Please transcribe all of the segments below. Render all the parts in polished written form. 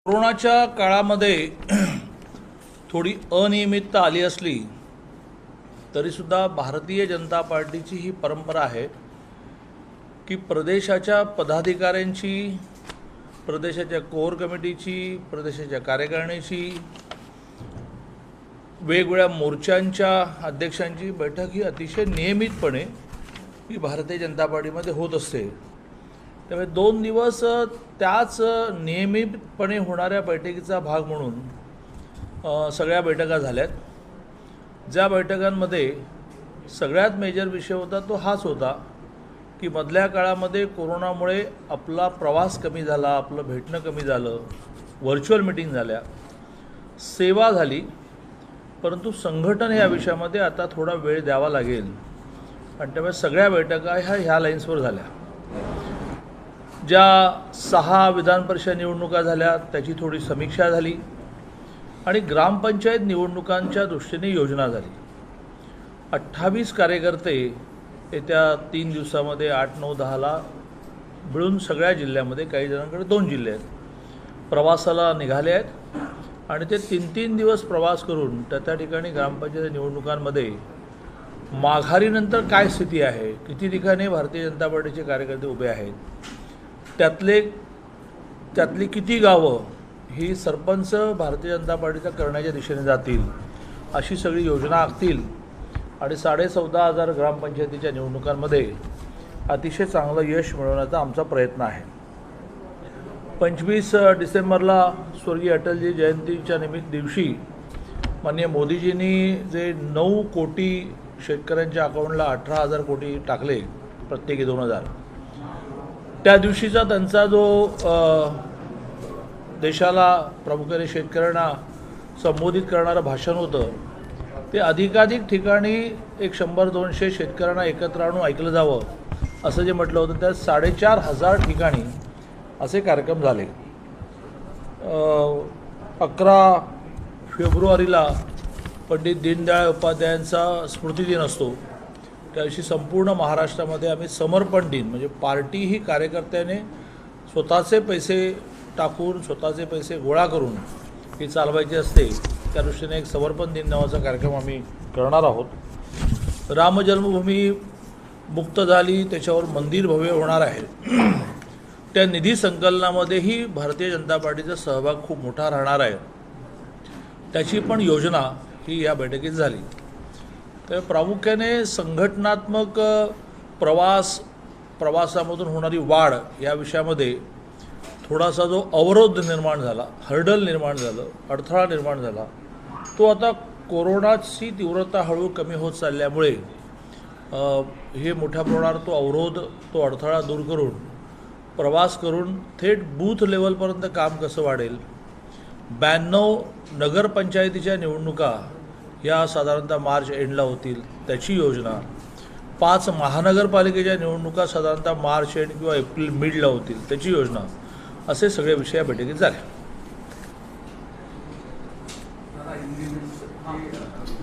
कोरोनाच्या काळामध्ये थोडी अनियमितता आली असली तरीसुद्धा भारतीय जनता पार्टीची ही परंपरा आहे की प्रदेशाच्या पदाधिकाऱ्यांची, प्रदेशाच्या कोर कमिटीची, प्रदेशाच्या कार्यकारिणीची, वेगवेगळ्या मोर्चांच्या अध्यक्षांची बैठक ही अतिशय नियमितपणे ही भारतीय जनता पार्टीमध्ये होत असते। त्यामुळे 2 दिवस त्याच नियमितपणे होणाऱ्या बैठकीचा भाग म्हणून सगळ्या बैठका झाल्यात। ज्या बैठकांमध्ये सगळ्यात मेजर विषय होता तो हाच होता की मधल्या काळामध्ये कोरोनामुळे आपला प्रवास कमी झाला, आपलं भेटणं कमी झालं, व्हर्च्युअल मीटिंग झाल्या, सेवा झाली, परंतु संघटन या विषयामध्ये आता थोडा वेळ द्यावा लागेल आणि त्यामुळे सगळ्या बैठका ह्या लाईन्सवर झाल्या। ज्या 6 विधान परिषद निवडणुका झाल्या त्याची थोडी समीक्षा झाली आणि ग्रामपंचायत निवडणुकांच्या दृष्टीने योजना झाली। 28 कार्यकर्ते येत्या 3 दिवसामध्ये 8, 9, 10ला मिळून सगळ्या जिल्ह्यामध्ये, काही जणांकडे 2 जिल्हे आहेत, प्रवासाला निघाले आहेत आणि ते 3-3 दिवस प्रवास करून त्या ठिकाणी ग्रामपंचायत निवडणुकांमध्ये माघारीनंतर काय स्थिती आहे, किती ठिकाणी भारतीय जनता पार्टीचे कार्यकर्ते उभे आहेत, त्यातली किती गावं ही सरपंच भारतीय जनता पार्टीचा करण्याच्या दिशेने जातील अशी सगळी योजना आखतील आणि 14,500 ग्रामपंचायतीच्या निवडणुकांमध्ये अतिशय चांगलं यश मिळवण्याचा आमचा प्रयत्न आहे। 25 डिसेंबरला स्वर्गीय अटलजी जयंतीच्या दिवशी माननीय मोदीजींनी जे 9 कोटी शेतकऱ्यांच्या अकाउंटला 18,000 कोटी टाकले, प्रत्येकी 2,000, त्या दिवशीचा त्यांचा जो देशाला प्रामुख्याने शेतकऱ्यांना संबोधित करणारं भाषण होतं ते अधिकाधिक ठिकाणी 100-200 शेतकऱ्यांना एकत्र आणून ऐकलं जावं असं जे म्हटलं होतं, त्यात 4,500 ठिकाणी असे कार्यक्रम झाले। 11 फेब्रुवारीला पंडित दीनदयाळ उपाध्यायांचा स्मृतिदिन असतो, त्या दिवशी संपूर्ण महाराष्ट्रामध्ये आम्ही समर्पण दिन, म्हणजे पार्टी ही कार्यकर्त्याने स्वतःचे पैसे टाकून, स्वतःचे पैसे गोळा करून ही चालवायची असते, त्या दृष्टीने एक समर्पण दिन नावाचा कार्यक्रम आम्ही करणार आहोत। राम जन्मभूमी मुक्त झाली, त्याच्यावर मंदिर भव्य होणार आहे, त्या निधी संकलनामध्येही भारतीय जनता पार्टीचा सहभाग खूप मोठा राहणार आहे, त्याची पण योजना ही या बैठकीत झाली। तर प्रामुख्याने संघटनात्मक प्रवासामधून होणारी वाढ या विषयामध्ये थोडासा जो अवरोध निर्माण झाला, हर्डल निर्माण झालं, अडथळा निर्माण झाला, तो आता कोरोनाची तीव्रता हळू कमी होत चालल्यामुळे हे मोठ्या प्रमाणावर तो अवरोध, तो अडथळा दूर करून प्रवास करून थेट बूथ लेवलपर्यंत काम कसं वाढेल। 92 नगरपंचायतीच्या निवडणुका या साधारणतः मार्च एंडला होतील, त्याची योजना, 5 महानगरपालिकेच्या निवडणुका साधारणतः मार्च एंड किंवा एप्रिल मिडला होतील, त्याची योजना, असे सगळे विषय या बैठकीत झाले।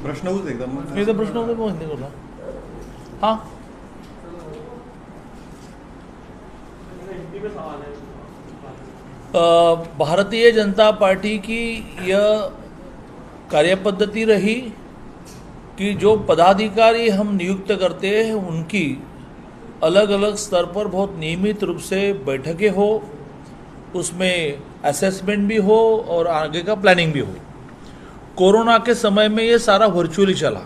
प्रश्न होत एकदम मी तर प्रश्न होते मग नाही करला। हाँ, भारतीय जनता पार्टी की यह कार्यपद्धति रही कि जो पदाधिकारी हम नियुक्त करते हैं उनकी अलग अलग स्तर पर बहुत नियमित रूप से बैठकें हो, उसमें असेसमेंट भी हो और आगे का प्लानिंग भी हो। कोरोना के समय में ये सारा वर्चुअली चला,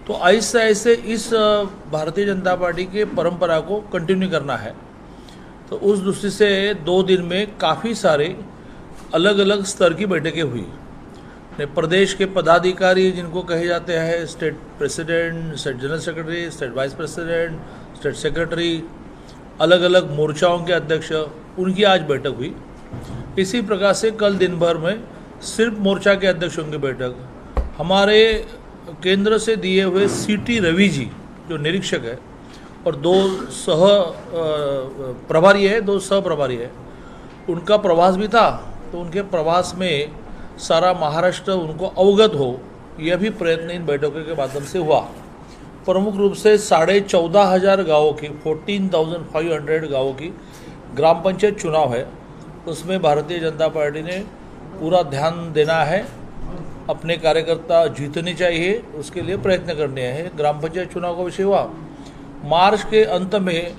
तो ऐसे ऐसे इस भारतीय जनता पार्टी के परंपरा को कंटिन्यू करना है। तो उस दृष्टि से 2 दिन में काफ़ी सारे अलग अलग स्तर की बैठकें हुई। प्रदेश के पदाधिकारी जिनको कहे जाते हैं state president, state general secretary, state wise president, state secretary, अलग अलग मोर्चाओं के अध्यक्ष, उनकी आज बैठक हुई। इसी प्रकार से कल दिन भर में सिर्फ मोर्चा के अध्यक्षों की बैठक, हमारे केंद्र से दिए हुए CT रवि जी जो निरीक्षक है और 2 सह प्रभारी है, 2 सह प्रभारी है, उनका प्रवास भी था, तो उनके प्रवास में सारा महाराष्ट्र उनको अवगत हो, यह भी प्रयत्न इन बैठकों के माध्यम से हुआ। प्रमुख रूप से 14,500 गाँवों की, 14,500 गाँवों की ग्राम पंचायत चुनाव है, उसमें भारतीय जनता पार्टी ने पूरा ध्यान देना है, अपने कार्यकर्ता जीतने चाहिए, उसके लिए प्रयत्न करने हैं। ग्राम पंचायत चुनाव का विषय हुआ, मार्च के अंत में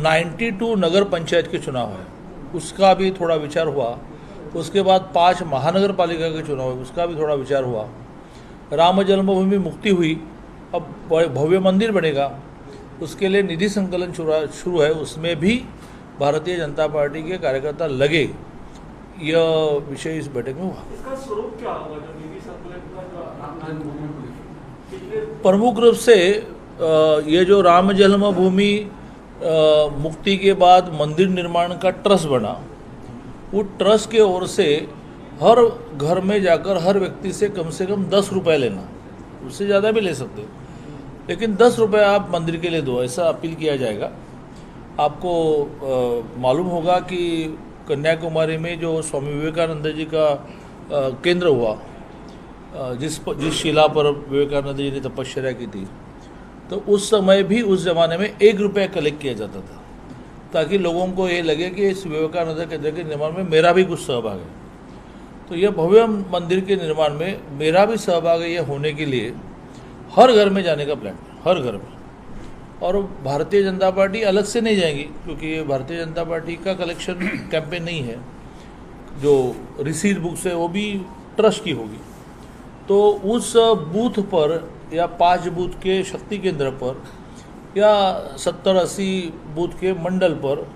92 नगर पंचायत के चुनाव है, उसका भी थोड़ा विचार हुआ। उसके बाद 5 महानगर पालिका के चुनाव है, उसका भी थोड़ा विचार हुआ। राम जन्मभूमि मुक्ति हुई, अब भव्य मंदिर बनेगा, उसके लिए निधि संकलन शुरू है, उसमें भी भारतीय जनता पार्टी के कार्यकर्ता लगे। यह विषय इस बैठक में हुआ। इसका स्वरूप क्या होगा जो निधि संकलन का जो प्रमुख रूप से ये जो राम जन्मभूमि मुक्ति के बाद मंदिर निर्माण का ट्रस्ट बना, वो ट्रस्ट के ओर से हर घर में जाकर हर व्यक्ति से कम 10 रुपये लेना, उससे ज़्यादा भी ले सकते हो, लेकिन 10 रुपये आप मंदिर के लिए दो, ऐसा अपील किया जाएगा। आपको मालूम होगा कि कन्याकुमारी में जो स्वामी विवेकानंद जी का केंद्र हुआ, जिस शिला पर विवेकानंद जी ने तपस्या की थी, तो उस समय भी उस ज़माने में 1 रुपया कलेक्ट किया जाता था, ताकि लोगों को ये लगे कि इस विवेकानंद केंद्र के निर्माण में मेरा भी कुछ सहभाग है। तो यह भव्य मंदिर के निर्माण में मेरा भी सहभाग है, यह होने के लिए हर घर में जाने का प्लान, हर घर में। और भारतीय जनता पार्टी अलग से नहीं जाएगी, क्योंकि ये भारतीय जनता पार्टी का कलेक्शन कैंपेन नहीं है। जो रिसीट बुक्स है वो भी ट्रस्ट की होगी। तो उस बूथ पर या 5 बूथ के शक्ति केंद्र पर या 70-80 बूथ के मंडल पर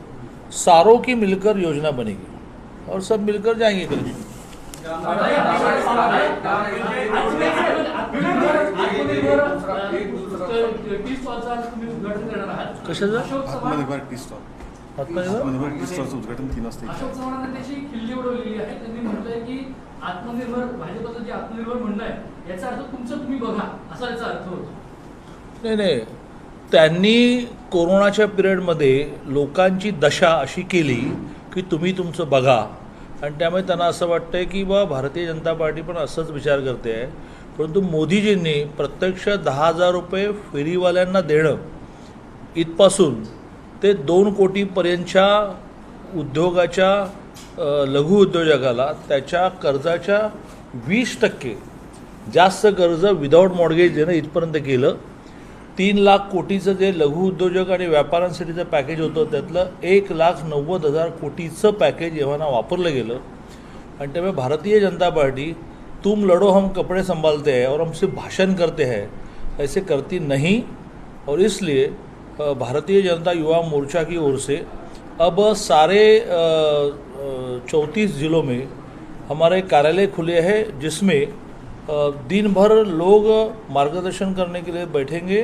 सारों की मिलकर योजना बनेगी और सब मिलकर जाएंगे कलेक्शन। कशाचं आत्मनिर्भर टी स्टॉल आत्मनिर्भर टी स्टॉलचं उद्घाटन 3 वाजता अशोक चव्हाणांनी त्याची खिल्ली उडवलेली आहे। त्यांनी म्हटलंय की आत्मनिर्भर भाजपचं जे आत्मनिर्भर म्हणणं आहे याचा अर्थ तुमचं तुम्ही बघा असा याचा अर्थ होतो। नाही, त्यांनी कोरोनाच्या पिरियडमध्ये लोकांची दशा अशी केली की तुम्ही तुमचं बघा, आणि त्यामुळे त्यांना असं वाटतंय की बा भारतीय जनता पार्टी पण असंच विचार करते आहे। परंतु मोदीजींनी प्रत्यक्ष 10,000 रुपये फेरीवाल्यांना देणं इथपासून ते 2 कोटीपर्यंतच्या उद्योगाच्या लघु उद्योजकाला त्याच्या कर्जाच्या 20% जास्त कर्ज विदाऊट मॉर्गेज देणं इथपर्यंत केलं। 3 लाख कोटीचं जे लघु उद्योजक आणि व्यापाऱ्यांसाठीचं पॅकेज होतं त्यातलं 1,90,000 कोटीचं पॅकेज एव्हाना वापरलं गेलं। आणि त्यामुळे भारतीय जनता पार्टी तुम लड़ो हम कपड़े संभालते हैं और हमसे भाषण करते हैं ऐसे करती नहीं। और इसलिए भारतीय जनता युवा मोर्चा की ओर से अब सारे 34 ज़िलों में हमारे कार्यालय खुले हैं, जिसमें दिन भर लोग मार्गदर्शन करने के लिए बैठेंगे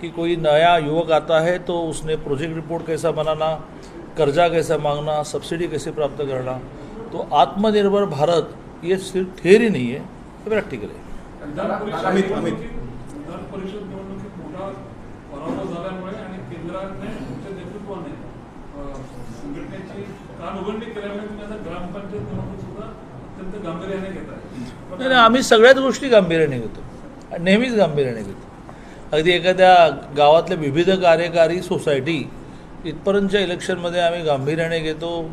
कि कोई नया युवक आता है तो उसने प्रोजेक्ट रिपोर्ट कैसा बनाना, कर्जा कैसा मांगना, सब्सिडी कैसे प्राप्त करना। तो आत्मनिर्भर भारत ये सिर्फ थियरी नहीं है, ये प्रॅक्टिकल आहे। विधान परिषद निवडणुकीत मोठा पराभव झाल्यामुळे आणि केंद्राने तुमच्या नेतृत्वाने संघटनेची कान उघडणी केल्यामुळे तुम्ही आता ग्रामपंचायत निवडणूक सुद्धा अत्यंत गांभीर्याने घेताय। नाही, आम्ही सगळ्याच गोष्टी गांभीर्याने घेतो, नेहमीच गांभीर्याने घेतो। अगदी एखाद्या गावातल्या विविध कार्यकारी सोसायटी इथपर्यंतच्या इलेक्शनमध्ये आम्ही गांभीर्याने घेतो,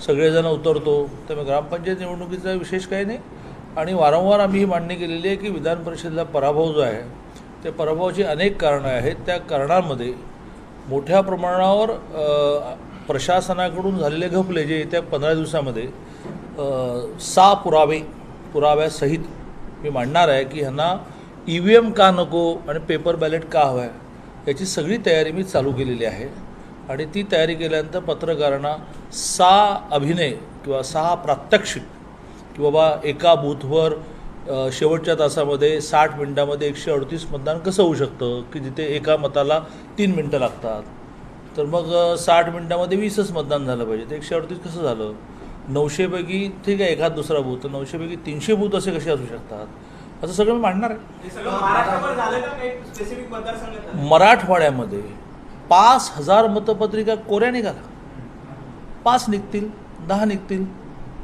सगळेजण उतरतो। त्यामुळे ग्रामपंचायत निवडणुकीचा विशेष काही नाही। आणि वारंवार आम्ही ही मांडणी केलेली आहे की विधान परिषदेला पराभव जो आहे त्या पराभवाची अनेक कारणं आहेत। त्या कारणांमध्ये मोठ्या प्रमाणावर प्रशासनाकडून झालेले घपले जे येत्या 15 दिवसामध्ये 6 पुराव्यासहित मी मांडणार आहे की ह्यांना EVM का नको आणि पेपर बॅलेट का हवं आहे, याची सगळी तयारी मी चालू केलेली आहे। आणि ती तयारी केल्यानंतर पत्रकारांना 6 अभिनय किंवा 6 प्रात्यक्षिक की बाबा एका बूथवर शेवटच्या तासामध्ये 60 मिनिटामध्ये 138 मतदान कसं होऊ शकतं, की जिथे एका मताला 3 मिनटं लागतात, तर मग 60 मिनिटामध्ये 20च मतदान झालं पाहिजे, ते 138 कसं झालं। 900 पैकी ठीक आहे एखाद दुसरा बूथ, 900 पैकी 300 बूथ असे कसे असू शकतात, असं सगळं मी मांडणार आहे। मराठवाड्यामध्ये 5,000 मतपत्रिका कोऱ्या निघाला, 5 निघतील, 10 निघतील,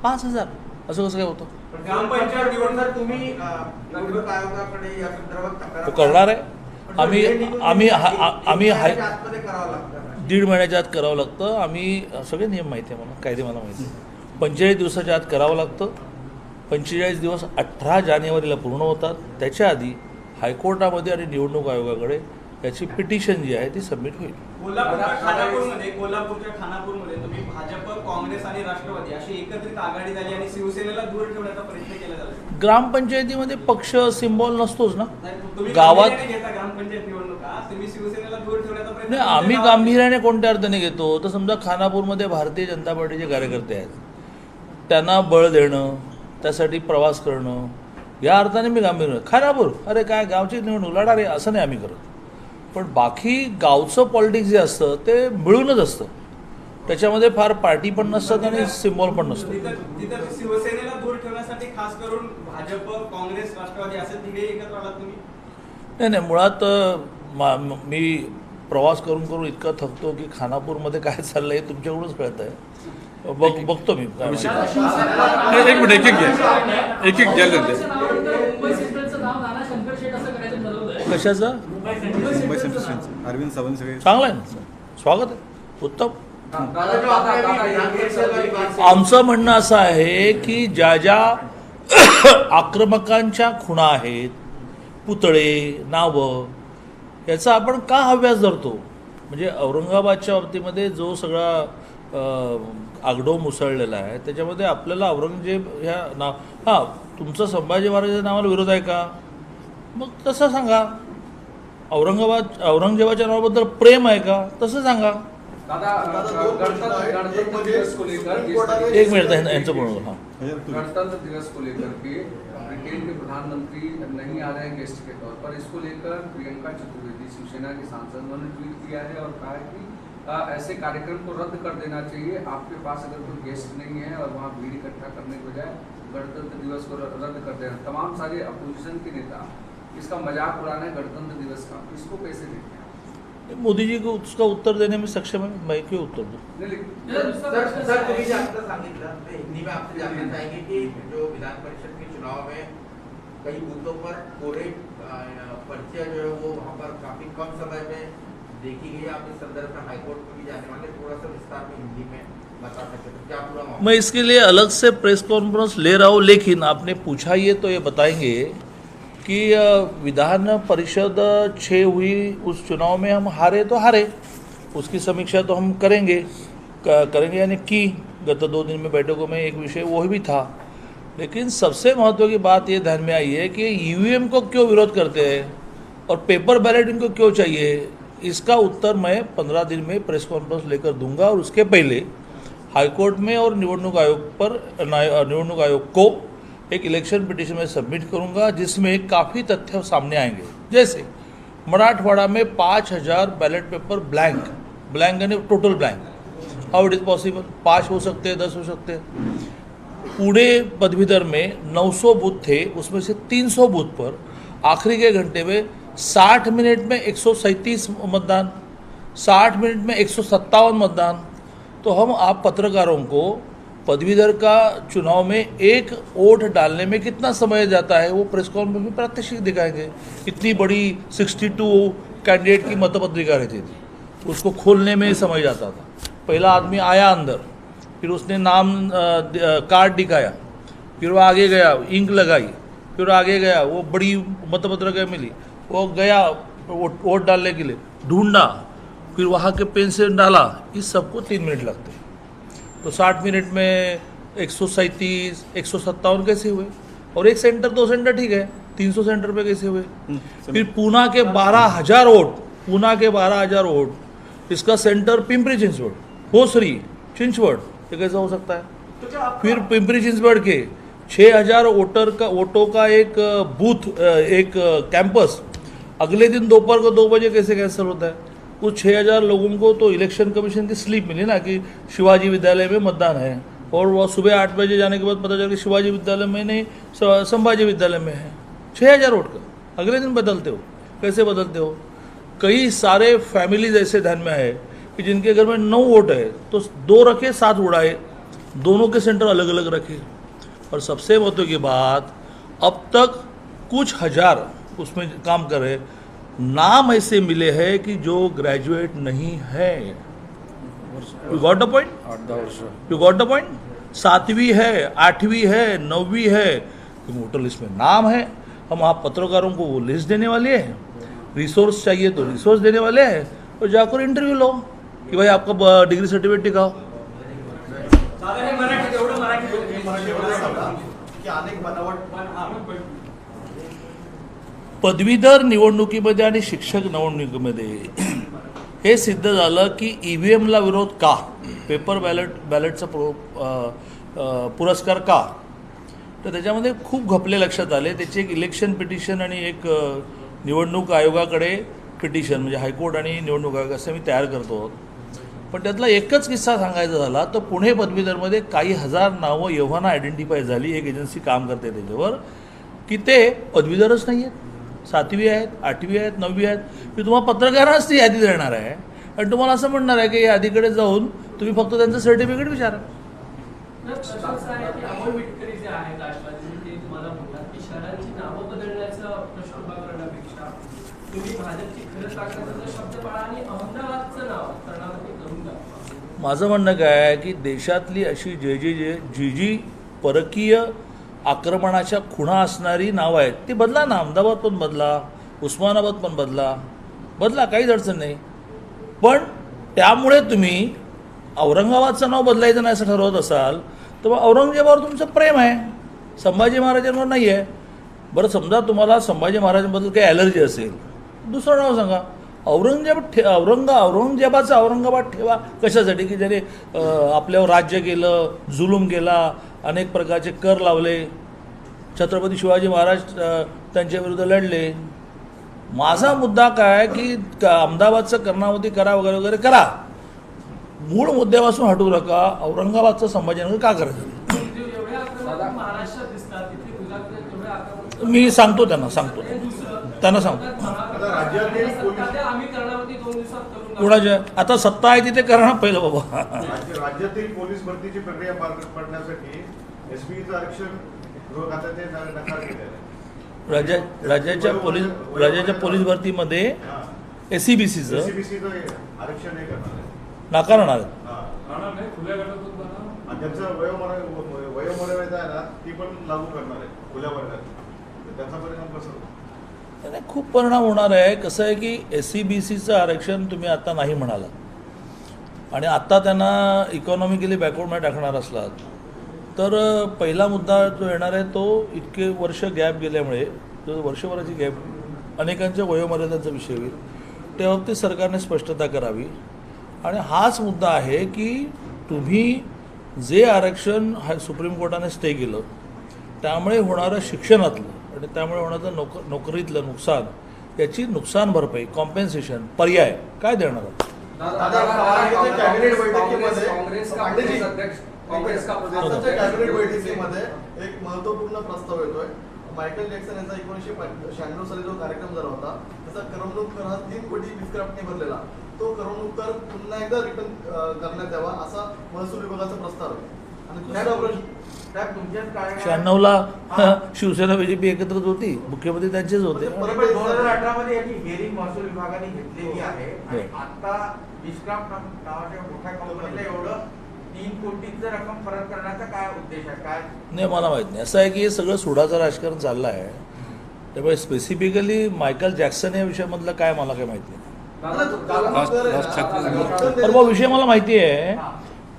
5,000 असं कसं काय होतं। ग्रामपंचायत निवडणूक तुम्ही निवडणूक आयोगाकडे या संदर्भात तक्रार तो करणार आहे। आम्ही आतमध्ये करावं लागतं, 1.5 महिन्याच्या आत करावं लागतं। आम्ही सगळे नियम माहिती आहे, मला कायदे मला माहिती आहे। 45 दिवसाच्या आत करावं लागतं. 45 दिवस 18 जानेवारीला पूर्ण होतात. त्याच्या आधी हायकोर्टामध्ये आणि निवडणूक आयोगाकडे याची पिटिशन जी आहे ती सबमिट होईल. कोल्हापूरच्या खानापूरमध्ये तुम्ही भाजप, काँग्रेस आणि राष्ट्रवादी अशी एकत्रित आघाडी झाली आणि शिवसेनेला दूर ठेवण्याचा प्रयत्न केला झाला. ग्रामपंचायतीमध्ये पक्ष सिम्बॉल नसतोच ना. तुम्ही गावात गांभीर्याने घेता ग्रामपंचायत निवडणुका, तुम्ही शिवसेनेला दूर ठेवण्याचा प्रयत्न नाही, आम्ही गांभीर्याने कोणत्या अर्थाने घेतो तर समजा खानापूरमध्ये भारतीय जनता पार्टीचे कार्यकर्ते आहेत, त्यांना बळ देणं, त्यासाठी प्रवास करणं, या अर्थाने मी गांभीर्य. खानापूर अरे काय गावची निवडणूक लढा रे असं नाही आम्ही करत. पण बाकी गावचं पॉलिटिक्स जे असतं ते मिळूनच असतं. त्याच्यामध्ये फार पार्टी पण नसतात आणि सिम्बॉल पण नसतो. तिथं शिवसेनेला दूर ठेवण्यासाठी खास करून भाजप, काँग्रेस, राष्ट्रवादी असे तिघे एकत्र आलात तुम्ही? नाही, मुळात मी प्रवास करून करून इतका थकतो की खानापूरमध्ये काय चाललं हे तुमच्याकडूनच कळत आहे. बघतो मी काय अभिषेक. म्हणतात. एक मिनिट, एक घ्या करते. कशाचा मुंबई सेंट्रल अरविंद सावंत सगळे चांगला आहे ना, स्वागत आहे, उत्तम. आमचं म्हणणं असं आहे की ज्या ज्या आक्रमकांच्या खुणा आहेत, पुतळे, नावं, याचा आपण का अभ्यास धरतो. म्हणजे औरंगाबादच्या बाबतीमध्ये जो सगळा आगडो मुसळलेला आहे त्याच्यामध्ये आपल्याला औरंगजेब ह्या नाव, हां तुमचं संभाजी महाराजांच्या नावाला विरोध आहे का, मग तसं सांगा. औरंगजेबाच्या नावाबद्दल प्रेम आहे का, तसं सांगा. एक मिनट यांचं बोलणं. हां, गणतंत्र दिवस को लेकर के ब्रिटेन के प्रधानमंत्री नहीं आ रहे हैं गेस्ट के तौर पर, इसको लेकर प्रियंका चतुर्वेदी शिवसेना के सांसद उन्होंने ट्वीट किया है और कहा है कि ऐसे कार्यक्रम को रद्द कर देना चाहिए. आपके पास अगर कोई गेस्ट नहीं है और वहाँ भीड़ इकट्ठा करने के बजाय गणतंत्र दिवस को रद्द कर देना. तमाम सारे अपोजिशन के नेता इसका मजाक उड़ाना है गणतंत्र दिवस का, इसको कैसे देखते हैं? मोदी जी को उसका उत्तर देने में सक्षम है, मैं क्यों उत्तर दूँ. सर तुम्ही जे आता सांगितलं ते हिंदी में आपसे जानना चाहेंगे कि जो विधान परिषद के चुनाव में कई बूथों पर कोरे पर्चियां जो है वो वहाँ पर काफी कम समय में देखी गई. आप इस संदर्भ में हाईकोर्ट में भी जाने वाले, थोड़ा सा विस्तार में हिंदी में बता सकते तो क्या पूरा मामला? मैं इसके लिए अलग से प्रेस कॉन्फ्रेंस ले रहा हूँ, लेकिन आपने पूछा ये तो ये बताएंगे कि विधान परिषद 6 हुई, उस चुनाव में हम हारे तो हारे, उसकी समीक्षा तो हम करेंगे यानी कि गत 2 दिन में बैठकों में एक विषय वो भी था. लेकिन सबसे महत्व की बात ये ध्यान में आई है कि ईवीएम को क्यों विरोध करते हैं और पेपर बैलेट इनको क्यों चाहिए. इसका उत्तर मैं 15 दिन में प्रेस कॉन्फ्रेंस लेकर दूंगा और उसके पहले हाईकोर्ट में और निवडणूक आयोग को एक इलेक्शन पिटीशन में सबमिट करूंगा जिसमें काफ़ी तथ्य सामने आएंगे. जैसे मराठवाड़ा में 5000 बैलेट पेपर ब्लैंक यानी total blank. How it is possible. 5 हो सकते हैं, 10 हो सकते हैं. पुणे पदवीधर में 900 बूथ थे, उसमें से 300 बूथ पर आखिरी के घंटे में 60 मिनट में 137 मतदान, 60 मिनट में 157 मतदान. तो हम आप पत्रकारों को पदवीधर का चुनाव में एक वोट डालने में कितना समय जाता है वो प्रेस कॉन्फ्रेंस में प्रात्यक्षिक दिखाएंगे. इतनी बड़ी 62 कैंडिडेट की मतपत्रिका रहती थी, उसको खोलने में समय जाता था. पहला आदमी आया अंदर, फिर उसने नाम कार्ड दिखाया, फिर वो आगे गया, इंक लगाई, फिर आगे गया, वो बड़ी मतपत्रिका मिली, वो गया वोट डालने के लिए, ढूंढा, फिर वहाँ के पेन से डाला. इस सबको 3 मिनट लगते हैं. तो 60 मिनट में 137, 157 कैसे हुए. और एक सेंटर 2 सेंटर ठीक है, 300 सेंटर पे कैसे हुए. फिर पूना के 12,000 वोट, इसका सेंटर पिंपरी चिंचवड, भोसरी, चिंचवड, ये कैसा हो सकता है. फिर पिंपरी चिंचवड के 6,000 वोटों का एक बूथ, एक कैंपस अगले दिन दोपहर को 2 बजे कैसे कैंसिल होता है. उस 6,000 लोगों को तो इलेक्शन कमीशन की स्लिप मिली ना कि शिवाजी विद्यालय में मतदान है, और वह सुबह 8 बजे जाने के बाद पता चला कि शिवाजी विद्यालय में नहीं, संभाजी विद्यालय में है. 6,000 वोट का अगले दिन बदलते हो, कैसे बदलते हो. कई सारे फैमिलीज ऐसे ध्यान में है कि जिनके घर में 9 वोट है तो 2 रखे, 7 उड़ाए, दोनों के सेंटर अलग अलग रखे. और सबसे महत्व की बात, अब तक कुछ हजार उसमें काम कर रहे नाम ऐसे मिले हैं कि जो ग्रेजुएट नहीं है. You got the point. 7वीं है, 8वीं है, 9वीं है, तो वोटर लिस्ट में नाम है। हम आप पत्रकारों को वो लिस्ट देने वाले हैं, रिसोर्स चाहिए तो रिसोर्स देने वाले हैं, और जाकर इंटरव्यू लो कि भाई आपका डिग्री सर्टिफिकेट दिखाओ। पदवीधर निवडणुकीमध्ये आणि शिक्षक निवडणुकीमध्ये हे सिद्ध झालं की EVMला विरोध का, पेपर बॅलेटचा पुरस्कार का, तर त्याच्यामध्ये खूप घपले लक्षात आले। त्याची एक इलेक्शन पिटिशन आणि एक निवडणूक आयोगाकडे पिटिशन, म्हणजे हायकोर्ट आणि निवडणूक आयोग असं मी तयार करतो। पण त्यातला एकच किस्सा सांगायचा झाला तर पुणे पदवीधरमध्ये काही हजार नावं एव्हाना आयडेंटिफाय झाली, एक एजन्सी काम करते त्याच्यावर, की ते पदवीधरच नाही आहेत, 7वी आहेत, 8वी आहेत, 9वी आहेत। मी तुम्हाला पत्रकारांच ती यादी देणार आहे आणि तुम्हाला असं म्हणणार आहे की या यादीकडे जाऊन तुम्ही फक्त त्यांचं सर्टिफिकेट विचारा। अमोल मिटकरी जे आहेत राष्ट्रवादी, ते तुम्हाला म्हणतात की शहरांची नावं बदलण्याचा प्रश्न उभा करण्यापेक्षा तुम्ही भाजपची खरंच ताकदीचा शब्द पाळा आणि अहमदाबादचं नाव कर्नाटकात करून द्या। माझं म्हणणं काय आहे की देशातली अशी जी परकीय आक्रमणाच्या खुणा असणारी नावं आहेत ती बदला ना, अहमदाबाद पण बदला, उस्मानाबाद पण बदला, काहीच अडचण नाही। पण त्यामुळे तुम्ही औरंगाबादचं नाव बदलायचं नाही असं ठरवत असाल तर मग औरंगजेबावर तुमचं प्रेम आहे, संभाजी महाराजांवर नाही आहे। बरं, समजा तुम्हाला संभाजी महाराजांबद्दल काही ॲलर्जी असेल, दुसरं नाव सांगा। औरंगजेबाचं औरंगाबाद ठेवा कशासाठी, की ज्याने आपल्यावर राज्य केलं, जुलूम केला, अनेक प्रकारचे कर लावले, छत्रपती शिवाजी महाराज त्यांच्या विरुद्ध लढले। माझा मुद्दा काय की अहमदाबादचं कर्णावती करा वगैरे वगैरे करा, मूळ मुद्द्यापासून हटू नका। औरंगाबादचं संभाजीनगर का करायचं महाराष्ट्रात दिसतात, तिथे गुजरातमध्ये जेवढे आक्रमण मी सांगतो त्यांना सांगतो आम्ही कर्णावती 2 दिवसात करून कुणाच्या आता सत्ता आहे तिथे करा ना पहिलं बाबा। राज्यातील पोलीस भरतीची प्रक्रिया पार पडण्यासाठी एसपीचं आरक्षण गृह खात्याने नकार केलेला आहे। राज्याच्या पोलीस भरतीमध्ये SCBCचं एसीबीसीचं आरक्षण हे करणार आहे, नाकारणार आहेत। राहणार नाही, खुल्या गटातून जाणार। आणि त्यांचं वयोमर्यादा आहे ना ती पण लागू करणार आहे खुल्या वर्गात, तर त्याचा परिणाम कसा होतो? त्याने खूप परिणाम होणार आहे। कसं आहे की SCBCचं आरक्षण तुम्ही आता नाही म्हणालात आणि आत्ता त्यांना इकॉनॉमिकली बॅकवर्डमध्ये टाकणार असलात तर पहिला मुद्दा जो येणार आहे तो इतके वर्ष गॅप गेल्यामुळे, जो वर्षभराची गॅप, अनेकांच्या वयोमर्यादांचा विषय होईल, त्या बाबतीत सरकारने स्पष्टता करावी। आणि हाच मुद्दा आहे की तुम्ही जे आरक्षण सुप्रीम कोर्टाने स्टे केलं त्यामुळे होणारं शिक्षणातलं आणि त्यामुळे होणारं नोकरीतलं नुकसान, याची नुकसान भरपाई, कॉम्पेन्सेशन, पर्याय काय देणार आहात? कॅबिनेट बैठकीमध्ये कॅबिनेट बैठकीमध्ये एक महत्वपूर्ण प्रस्ताव येतोय। मायकेल जॅक्सन यांचा 1996 साली जो कार्यक्रम झाला होता त्याचा करमणूक कर हा 3 कोटी विस्क्राफ्टने भरलेला, तो करमणूक कर पुन्हा एकदा रिटर्न करण्यात यावा असा महसूल विभागाचा प्रस्ताव आहे। आणि दुसरा प्रश्न, तुमच्याच काळात 96ला शिवसेना BJP एकत्रच होती, मुख्यमंत्री त्यांचेच होते। 2018 मध्ये याची हिअरिंग महसूल विभागाने घेतलेली आहे आणि आता विस्क्राफ्ट नावाच्या मोठ्या कंपनीला एवढं 3 कोटीचं रक्कम परत करण्याचा काय उद्देश आहे, काय नाही मला माहीत नाही। असं आहे की हे सगळं सुडाचं राजकारण चाललं आहे, त्यामुळे स्पेसिफिकली मायकल जॅक्सन या विषयामधलं काय मला काही माहिती नाही। तर मग विषय मला माहिती आहे,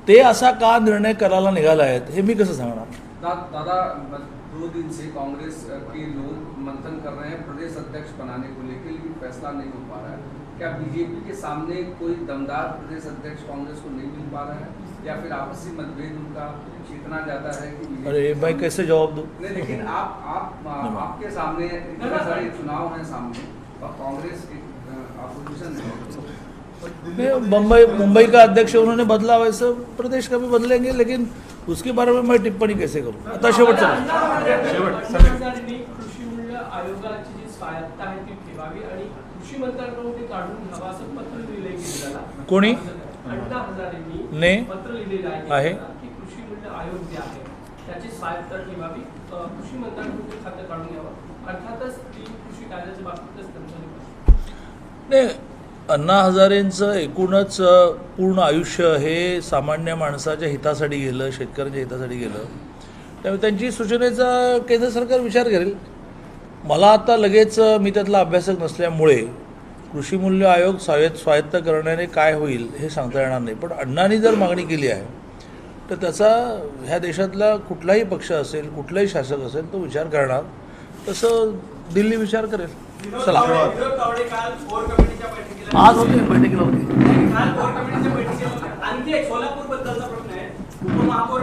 ते असा का निर्णय करायला निघाला आहेत हे मी कसं सांगणार? दादा 2 दिन से कांग्रेस के लोग मंथन कर रहे हैं प्रदेश अध्यक्ष बनाने को लेकर, लेकिन फैसला नहीं हो पा रहा है। क्या बीजेपी के सामने कोई दमदार प्रदेश अध्यक्ष कांग्रेस को नहीं मिल पा रहा है, या फिर आपसी मतभेद उनका इतना ज्यादा है कि अरे मैं कैसे जवाब दूं? नहीं, लेकिन आपके सामने इतने सारे चुनाव हैं सामने और कांग्रेस की अपोजिशन है। मुंबई का अध्यक्ष उन्होंने बदला, वैसे प्रदेश का भी बदलेंगे, लेकिन उसके बारे में मैं टिप्पणी कैसे करूं? आता शेवटचं कृषी मूल्य आयोगाची जी स्वायत्ता आहे ती ठेवावी आणि कृषी मंत्र्यांकडून ते काढून घ्यावं असं पत्र लिहिले गेलेलं आहे। कोणी? अण्णा हजारेंनी ने पत्र लिहिलेलं आहे की कृषी मूल्य आयोग जे आहे त्याची स्वायत्ता ठेवावी, कृषी मंत्र्यांकडून ते खातं काढून घ्यावं। अर्थातच 3 कृषी कायद्याच्या बाबतीतच त्यांचं नाही, अण्णा हजारेंचं एकूणच पूर्ण आयुष्य हे सामान्य माणसाच्या हितासाठी गेलं, शेतकऱ्यांच्या हितासाठी गेलं. त्यामुळे त्यांची सूचनेचा केंद्र सरकार विचार करेल. मला आता लगेच मी त्यातला अभ्यासक नसल्यामुळे कृषी मूल्य आयोग स्वायत्त करण्याने काय होईल हे सांगता येणार नाही. पण अण्णांनी जर मागणी केली आहे तर त्याचा ह्या देशातला कुठलाही पक्ष असेल, कुठलाही शासक असेल तो विचार करणार. तसं दिल्ली विचार करेल. चला, विनोद तावडे काल कोर कमिटीच्या बैठकीला आज होते बैठकीला होते. काल कोर कमिटीच्या बैठकीला होते. आणखी एक सोलापूर बद्दलचा प्रश्न आहे. उपमहापौर